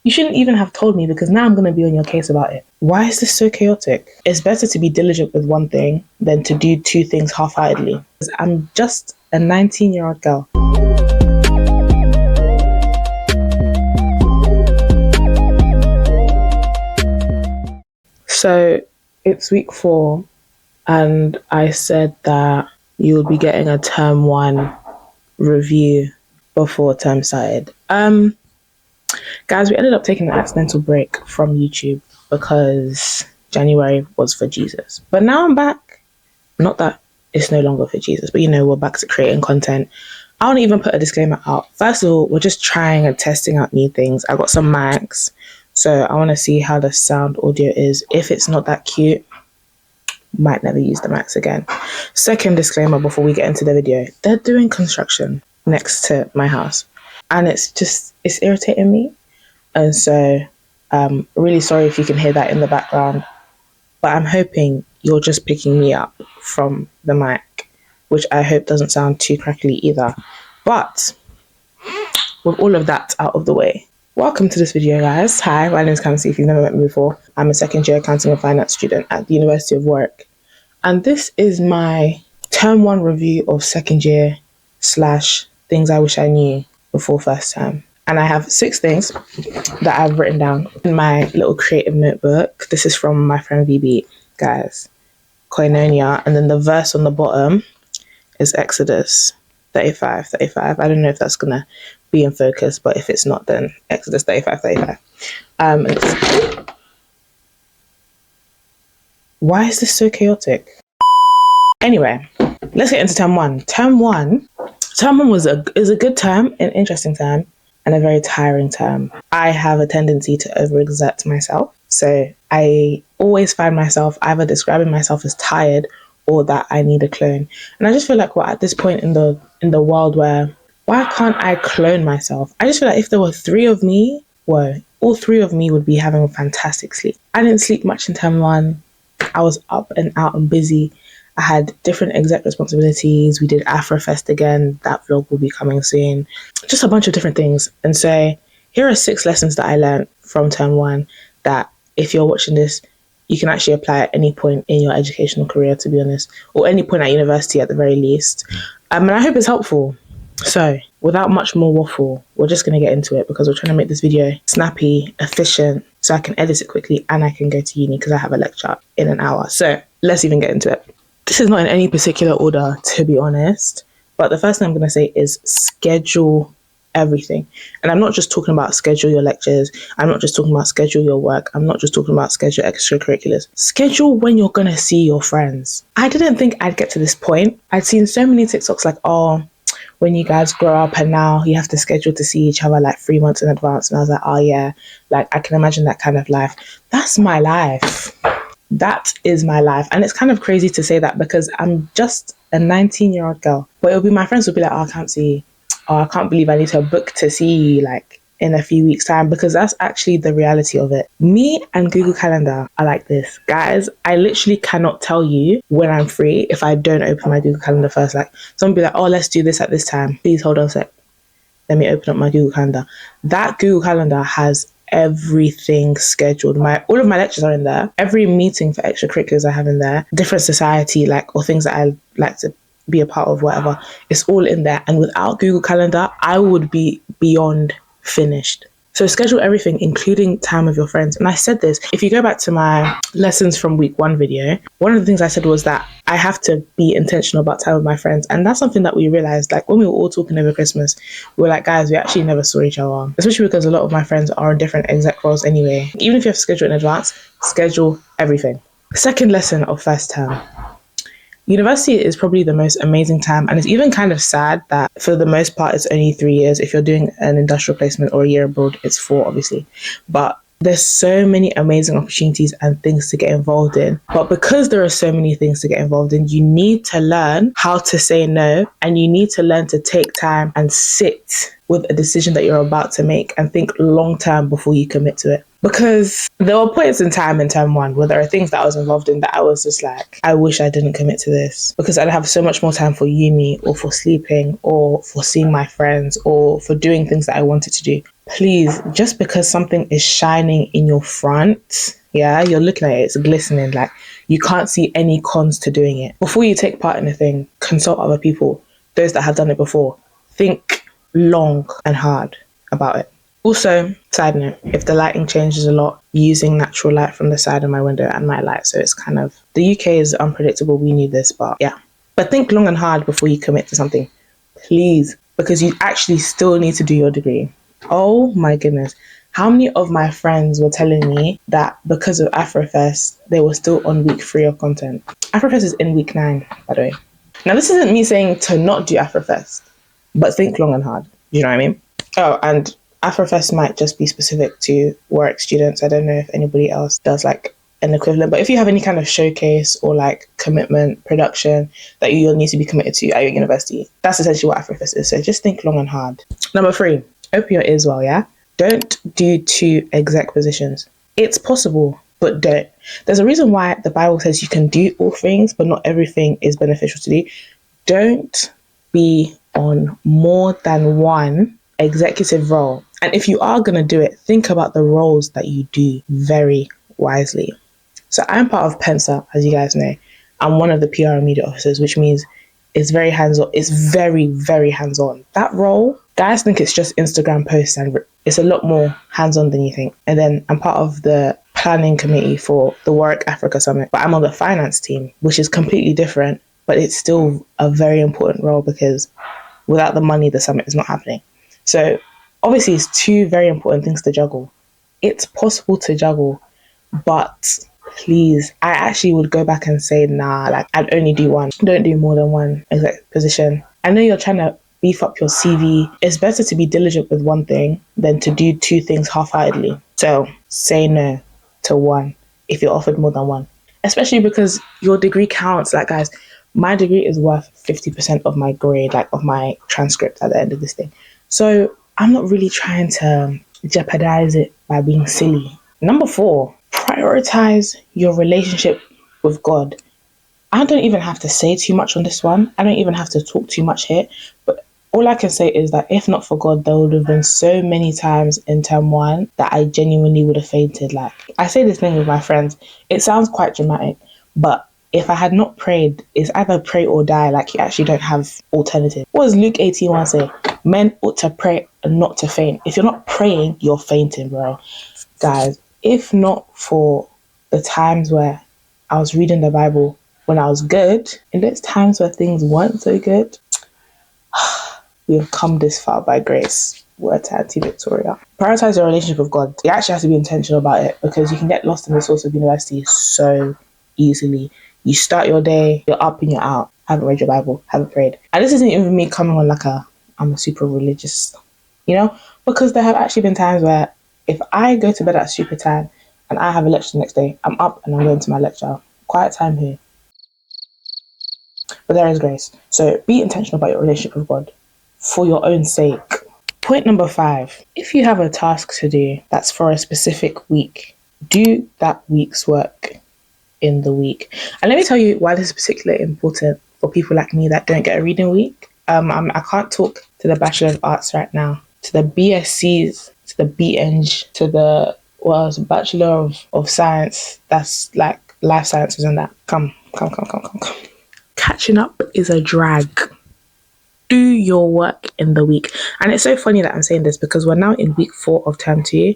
You shouldn't even have told me because now I'm going to be on your case about it. Why is this so chaotic? It's better to be diligent with one thing than to do two things half-heartedly. I'm just a 19-year-old girl. So it's week 4 and I said that you'll be getting a term 1 review before term started. Guys, we ended up taking an accidental break from YouTube because January was for Jesus. But now I'm back. Not that it's no longer for Jesus, but we're back to creating content. I won't even put a disclaimer out. First of all, we're just trying and testing out new things. I got some mics, so I want to see how the sound audio is. If it's not that cute, might never use the mics again. Second disclaimer before we get into the video, they're doing construction next to my house. And it's irritating me. And so really sorry if you can hear that in the background. But I'm hoping you're just picking me up from the mic, which I hope doesn't sound too crackly either. But with all of that out of the way, welcome to this video, guys. Hi, my name is Kamsi. If you've never met me before, I'm a second-year accounting and finance student at the University of Warwick. And this is my term 1 review of second year / things I wish I knew before first term. And I have 6 things that I've written down in my little creative notebook. This is from my friend VB, guys. Koinonia. And then the verse on the bottom is Exodus 35. I don't know if that's going to be in focus, but if it's not, then Exodus 35. Why is this so chaotic? Anyway, let's get into term 1. Term 1 is a good term, an interesting term, and a very tiring term. I have a tendency to overexert myself. So I always find myself either describing myself as tired or that I need a clone. And I just feel like we're at this point in the world where, why can't I clone myself? I just feel like if there were 3 of me, all 3 of me would be having a fantastic sleep. I didn't sleep much in term 1. I was up and out and busy. I had different exec responsibilities. We did Afrofest again. That vlog will be coming soon. Just a bunch of different things. And so here are 6 lessons that I learned from term 1 that if you're watching this, you can actually apply at any point in your educational career, to be honest, or any point at university at the very least. And I hope it's helpful. So without much more waffle, we're just going to get into it because we're trying to make this video snappy, efficient, so I can edit it quickly and I can go to uni because I have a lecture in an hour. So let's even get into it. This is not in any particular order, to be honest, but the first thing I'm going to say is schedule everything. And I'm not just talking about schedule your lectures. I'm not just talking about schedule your work. I'm not just talking about schedule extracurriculars. Schedule when you're going to see your friends. I didn't think I'd get to this point. I'd seen so many TikToks like, oh, when you guys grow up and now you have to schedule to see each other like 3 months in advance. And I was like, oh yeah, like I can imagine that kind of life. That's my life. That is my life. And it's kind of crazy to say that because I'm just a 19-year-old girl. But it'll be my friends will be like, oh, I can't believe I need to book to see you like in a few weeks' time, because that's actually the reality of it. Me and Google Calendar are like this. Guys, I literally cannot tell you when I'm free if I don't open my Google Calendar first. Like someone be like, oh, let's do this at this time. Please hold on a sec. Let me open up my Google Calendar. That Google Calendar has everything scheduled. All of my lectures are in there. Every meeting for extracurriculars I have in there. Different society, or things that I like to be a part of, whatever. It's all in there. And without Google Calendar, I would be beyond finished. So schedule everything, including time with your friends. And I said this, if you go back to my lessons from week 1 video, one of the things I said was that I have to be intentional about time with my friends. And that's something that we realized, like when we were all talking over Christmas, we were like, guys, we actually never saw each other. Especially because a lot of my friends are in different exec roles anyway. Even if you have to schedule in advance, schedule everything. Second lesson of first term. University is probably the most amazing time, and it's even kind of sad that for the most part it's only 3 years. If you're doing an industrial placement or a year abroad, it's 4 obviously, but there's so many amazing opportunities and things to get involved in. But because there are so many things to get involved in, you need to learn how to say no, and you need to learn to take time and sit with a decision that you're about to make and think long term before you commit to it. Because there were points in time in term one where there are things that I was involved in that I was just like, I wish I didn't commit to this, because I'd have so much more time for uni or for sleeping or for seeing my friends or for doing things that I wanted to do. Please, just because something is shining in your front, yeah, you're looking at it, it's glistening, like you can't see any cons to doing it. Before you take part in a thing, consult other people, those that have done it before. Think long and hard about it. Also, side note, if the lighting changes a lot, using natural light from the side of my window and my light, so it's kind of, the UK is unpredictable, we need this, but yeah. But think long and hard before you commit to something, please, because you actually still need to do your degree. Oh my goodness. How many of my friends were telling me that because of Afrofest, they were still on week 3 of content? Afrofest is in week 9, by the way. Now, this isn't me saying to not do Afrofest, but think long and hard. Do you know what I mean? Oh, and Afrofest might just be specific to Warwick students. I don't know if anybody else does like an equivalent, but if you have any kind of showcase or like commitment, production that you'll need to be committed to at your university, that's essentially what Afrofest is. So just think long and hard. Number 3, open your ears well, yeah? Don't do 2 exec positions. It's possible, but don't. There's a reason why the Bible says you can do all things, but not everything is beneficial to do. Don't be on more than one executive role. And if you are going to do it, think about the roles that you do very wisely. So I'm part of Pensa, as you guys know. I'm one of the PR and media officers, which means it's very hands-on. It's very, very hands-on. That role, guys think it's just Instagram posts, and it's a lot more hands-on than you think. And then I'm part of the planning committee for the Warwick Africa Summit, but I'm on the finance team, which is completely different, but it's still a very important role because without the money, the summit is not happening. So obviously it's 2 very important things to juggle. It's possible to juggle, but please, I actually would go back and say, nah, like I'd only do one. Don't do more than one exec position. I know you're trying to beef up your CV. It's better to be diligent with one thing than to do 2 things half-heartedly. So say no to one if you're offered more than one, especially because your degree counts. Like, guys, my degree is worth 50% of my grade, like of my transcript at the end of this thing. So I'm not really trying to jeopardize it by being silly. Number 4, prioritize your relationship with God. I don't even have to say too much on this one. I don't even have to talk too much here. But all I can say is that if not for God, there would have been so many times in term 1 that I genuinely would have fainted. Like, I say this thing with my friends. It sounds quite dramatic, but if I had not prayed, it's either pray or die. Like, you actually don't have alternative. What does Luke 18:1 say? Men ought to pray and not to faint. If you're not praying, you're fainting, bro. Guys, if not for the times where I was reading the Bible when I was good, in those times where things weren't so good, we have come this far by grace. Word to Auntie Victoria. Prioritize your relationship with God. You actually have to be intentional about it, because you can get lost in the source of university so easily. You start your day, you're up and you're out. Haven't read your Bible, haven't prayed. And this isn't even me coming on like I'm a super religious, because there have actually been times where if I go to bed at a stupid time and I have a lecture the next day, I'm up and I'm going to my lecture. Quiet time here. But there is grace. So be intentional about your relationship with God for your own sake. Point number 5. If you have a task to do that's for a specific week, do that week's work in the week. And let me tell you why this is particularly important for people like me that don't get a reading week. I can't talk to the Bachelor of Arts right now, to the BScs, to the BEng, to the Bachelor of Science, that's like life sciences and that. Come. Catching up is a drag. Do your work in the week. And it's so funny that I'm saying this because we're now in week 4 of term 2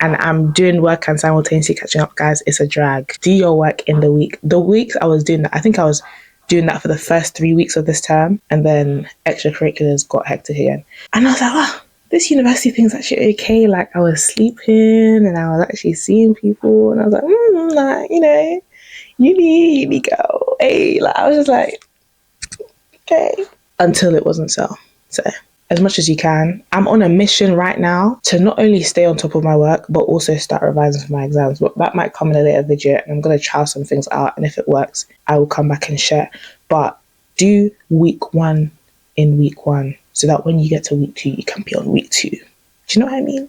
and I'm doing work and simultaneously catching up. Guys, it's a drag. Do your work in the week. The weeks I was doing that, I think I was doing that for the first 3 weeks of this term, and then extracurriculars got hectic again. And I was like, wow, this university thing's actually okay. Like, I was sleeping and I was actually seeing people, and I was like, uni girl. Hey, like, I was just like, okay. Until it wasn't so. So, as much as you can. I'm on a mission right now to not only stay on top of my work, but also start revising for my exams. But that might come in a later video, and I'm going to try some things out. And if it works, I will come back and share. But do week 1 in week 1 so that when you get to week 2, you can be on week 2. Do you know what I mean?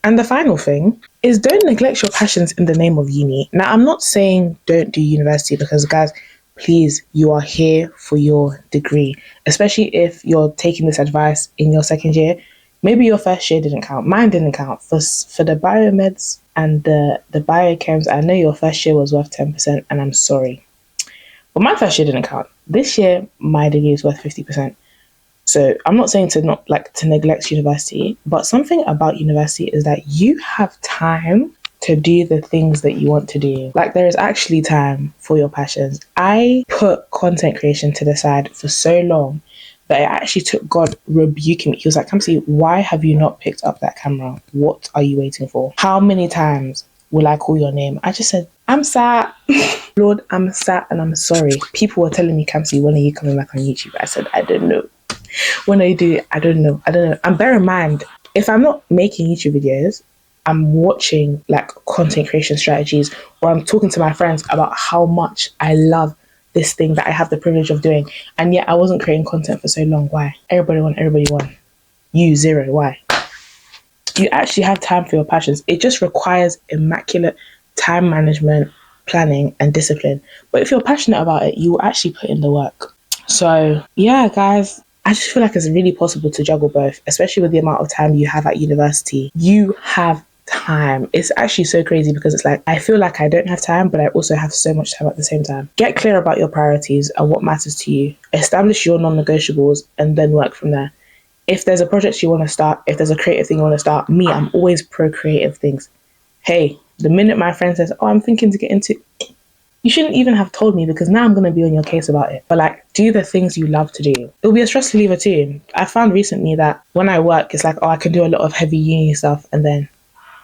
And the final thing is don't neglect your passions in the name of uni. Now, I'm not saying don't do university because, guys, please, you are here for your degree, especially if you're taking this advice in your second year. Maybe your first year didn't count. Mine didn't count. For the biomeds and the biochems, I know your first year was worth 10%, and I'm sorry. But my first year didn't count. This year, my degree is worth 50%. So I'm not saying to neglect university, but something about university is that you have time to do the things that you want to do. Like, there is actually time for your passions. I put content creation to the side for so long that it actually took God rebuking me. He was like, Kamsi, why have you not picked up that camera? What are you waiting for? How many times will I call your name? I just said, I'm sat. Lord, I'm sat and I'm sorry. People were telling me, Kamsi, when are you coming back on YouTube? I said, I don't know. When I do, I don't know. And bear in mind, if I'm not making YouTube videos, I'm watching like content creation strategies, or I'm talking to my friends about how much I love this thing that I have the privilege of doing. And yet I wasn't creating content for so long. Why? Everybody won. You zero. Why? You actually have time for your passions. It just requires immaculate time management, planning, and discipline. But if you're passionate about it, you will actually put in the work. So yeah, guys, I just feel like it's really possible to juggle both, especially with the amount of time you have at university. You have time. It's actually so crazy because it's like, I feel like I don't have time, but I also have so much time at the same time. Get clear about your priorities and what matters to you. Establish your non-negotiables and then work from there. If there's a project you want to start, if there's a creative thing you want to start, I'm always pro creative things. Hey, the minute my friend says, I'm thinking to get into, you shouldn't even have told me because now I'm going to be on your case about it. But like, do the things you love to do. It'll be a stress reliever too. I found recently that when I work, it's like, I can do a lot of heavy uni stuff and then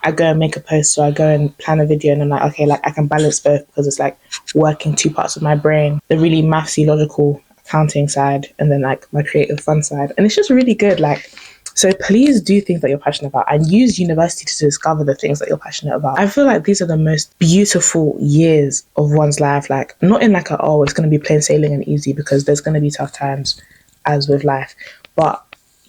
I go and make a post, or I go and plan a video, and I'm like, okay, like I can balance both because it's like working two parts of my brain, the really mathsy, logical accounting side, and then like my creative fun side. And it's just really good. Like, so please do things that you're passionate about and use university to discover the things that you're passionate about. I feel like these are the most beautiful years of one's life. Like, not in like it's going to be plain sailing and easy, because there's going to be tough times as with life, but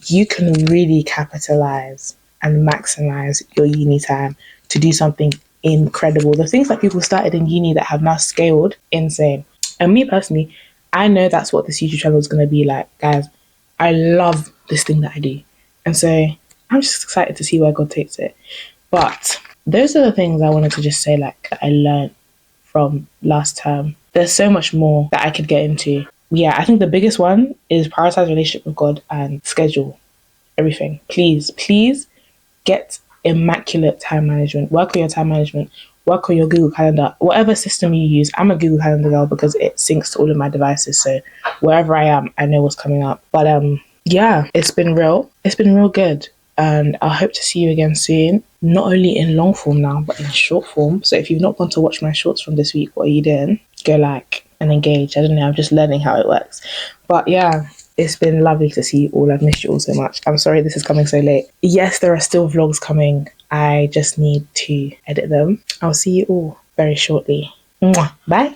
you can really capitalize and maximize your uni time to do something incredible. The things that people started in uni that have now scaled, insane. And me personally, I know that's what this YouTube channel is going to be like, guys. I love this thing that I do. And so I'm just excited to see where God takes it. But those are the things I wanted to just say, like, that I learned from last term. There's so much more that I could get into. Yeah, I think the biggest one is prioritize relationship with God and schedule everything. Please get immaculate time management. Work on your time management. Work on your Google Calendar. Whatever system you use. I'm a Google Calendar girl because it syncs to all of my devices. So wherever I am, I know what's coming up. But yeah, it's been real. It's been real good. And I hope to see you again soon. Not only in long form now, but in short form. So if you've not gone to watch my shorts from this week, what are you doing? Go like and engage. I don't know. I'm just learning how it works. But yeah, it's been lovely to see you all. I've missed you all so much. I'm sorry this is coming so late. Yes, there are still vlogs coming. I just need to edit them. I'll see you all very shortly. Mwah. Bye.